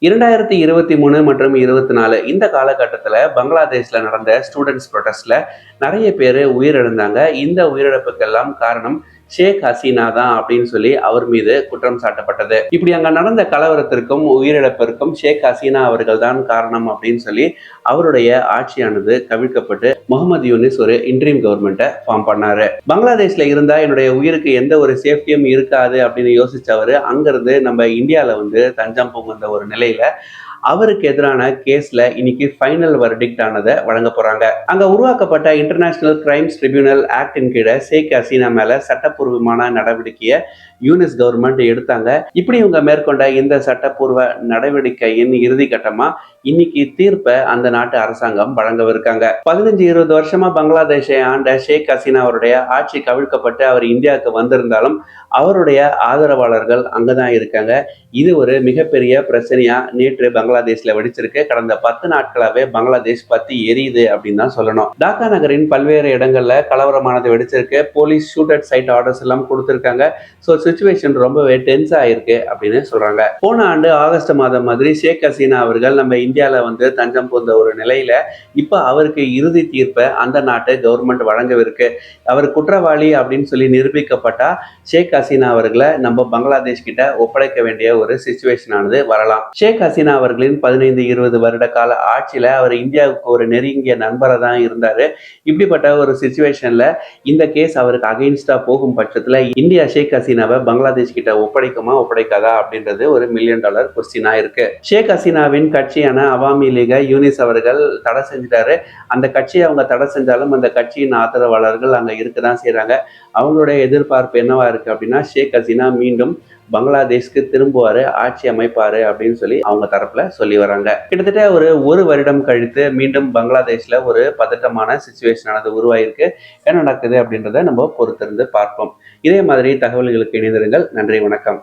2023 மற்றும் 24 இந்த காலகட்டத்தில் பங்களாதேஷ்ல நடந்த ஸ்டூடெண்ட்ஸ் ப்ரொடெஸ்ட்ல நிறைய பேர் உயிரிழந்தாங்க. இந்த உயிரிழப்புக்கெல்லாம் காரணம் ஷேக் ஹசீனா தான் அப்படின்னு சொல்லி அவர் மீது குற்றம் சாட்டப்பட்டது. இப்படி அங்க நடந்த கலவரத்திற்கும் உயிரிழப்பிற்கும் ஷேக் ஹசீனா அவர்கள் தான் காரணம் அப்படின்னு சொல்லி அவருடைய ஆட்சியானது கவிழ்க்கப்பட்டு முகமது யூனிஸ் ஒரு இன்ட்ரீம் கவர்மெண்ட்டை ஃபார்ம் பண்ணாரு. பங்களாதேஷ்ல இருந்தா என்னுடைய உயிருக்கு எந்த ஒரு சேஃப்டியும் இருக்காது அப்படின்னு யோசிச்சவர் அங்கிருந்து நம்ம இந்தியாவில் தஞ்சம் புகுந்த ஒரு நிலையில அவருக்கு எதிரான கேஸ்ல இன்னைக்கு ஃபைனல் வர்டிக்ட் ஆனதை வழங்க போறாங்க. அங்க உருவாக்கப்பட்ட இன்டர்நேஷனல் கிரைம்ஸ் ட்ரிபியூனல் ஆக்டின் கீழே ஷேக் ஹசீனா மேல சட்டப்பூர்வமான நடவடிக்கையை யூனிஸ் கவர்மெண்ட் எடுத்தாங்க. இப்படி இவங்க மேற்கொண்ட இந்த சட்டப்பூர்வ நடவடிக்கையின் இறுதி கட்டமா இன்னைக்கு தீர்ப்பை அந்த நாட்டு அரசாங்கம் வழங்கவிருக்காங்க. 15-20 வருஷமா பங்களாதேஷை ஆண்ட ஷேக் ஹசீனா அவருடைய ஆட்சி கவிழ்க்கப்பட்டு அவர் இந்தியாவுக்கு வந்திருந்தாலும் அவருடைய ஆதரவாளர்கள் அங்கதான் இருக்காங்க. இது ஒரு மிகப்பெரிய பிரச்சனையா நேற்று பங்களாதேஷ்ல வெடிச்சிருக்கு. கடந்த 10 நாட்களாவே பங்களாதேஷ் பத்தி எரியுது அப்படின்னு தான் சொல்லணும். டாக்கா நகரின் பல்வேறு இடங்கள்ல கலவரமானது வெடிச்சிருக்கு. Police shoot at sight orders எல்லாம் கொடுத்திருக்காங்க. ஸோ சிச்சுவேஷன் ரொம்பவே டென்ஸ் ஆயிருக்கு அப்படின்னு சொல்றாங்க. போன ஆண்டு ஆகஸ்ட் மாதம் மாதிரி ஷேக் ஹசீனா அவர்கள் நம்ம இந்தியாவில தஞ்சம் புகுந்த ஒரு நிலையில இப்ப அவருக்கு இறுதி தீர்ப்பை அந்த நாட்டு கவர்மெண்ட் வழங்கவிருக்கு. அவர் குற்றவாளி அப்படின்னு சொல்லி நிரூபிக்கப்பட்டா ஷேக் ஹசீனா அவர்களை நம்ம பங்களாதேஷ் கிட்ட ஒப்படைக்க வேண்டிய ஒரு சிச்சுவேஷன் ஆனது வரலாம். ஷேக் ஹசீனா அவர்களின் 15-20 வருட கால ஆட்சியில அவர் இந்தியாவுக்கு ஒரு நெருங்கிய நண்பராக தான் இருந்தாரு. இப்படிப்பட்ட ஒரு சிச்சுவேஷன்ல இந்த கேஸ் அவருக்கு அகைன்ஸ்டா போகும் பட்சத்துல இந்தியா ஷேக் ஹசீனாவை பங்களாதேஷ் கிட்ட ஒப்படைக்குமா ஒப்படைக்காதா அப்படின்றது ஒரு $1 மில்லியன் கொஸ்டினா இருக்கு. ஷேக் ஹசீனாவின் கட்சியான அவாமி லீகை யூனிஸ் அவர்கள் தடை செஞ்சிட்டாரு. அந்த கட்சியை அவங்க தடை செஞ்சாலும் அந்த கட்சியின் ஆதரவாளர்கள் அங்க இருக்கதான் செய்யறாங்க. அவங்களுடைய எதிர்பார்ப்பு என்னவா இருக்கு அப்படின்னா ஷேக் ஹசீனா மீண்டும் பங்களாதேஷ்க்கு திரும்புவாரு, ஆட்சி அமைப்பாரு அப்படின்னு சொல்லி அவங்க தரப்புல சொல்லி வராங்க. கிட்டத்தட்ட ஒரு வருடம் கழித்து மீண்டும் பங்களாதேஷ்ல ஒரு பதட்டமான சிச்சுவேஷன் ஆனது உருவாயிருக்கு. என்ன நடக்குது அப்படின்றத நம்ம பொறுத்திருந்து பார்ப்போம். இதே மாதிரி தகவல்களுக்கு இணைந்திருங்கள். நன்றி, வணக்கம்.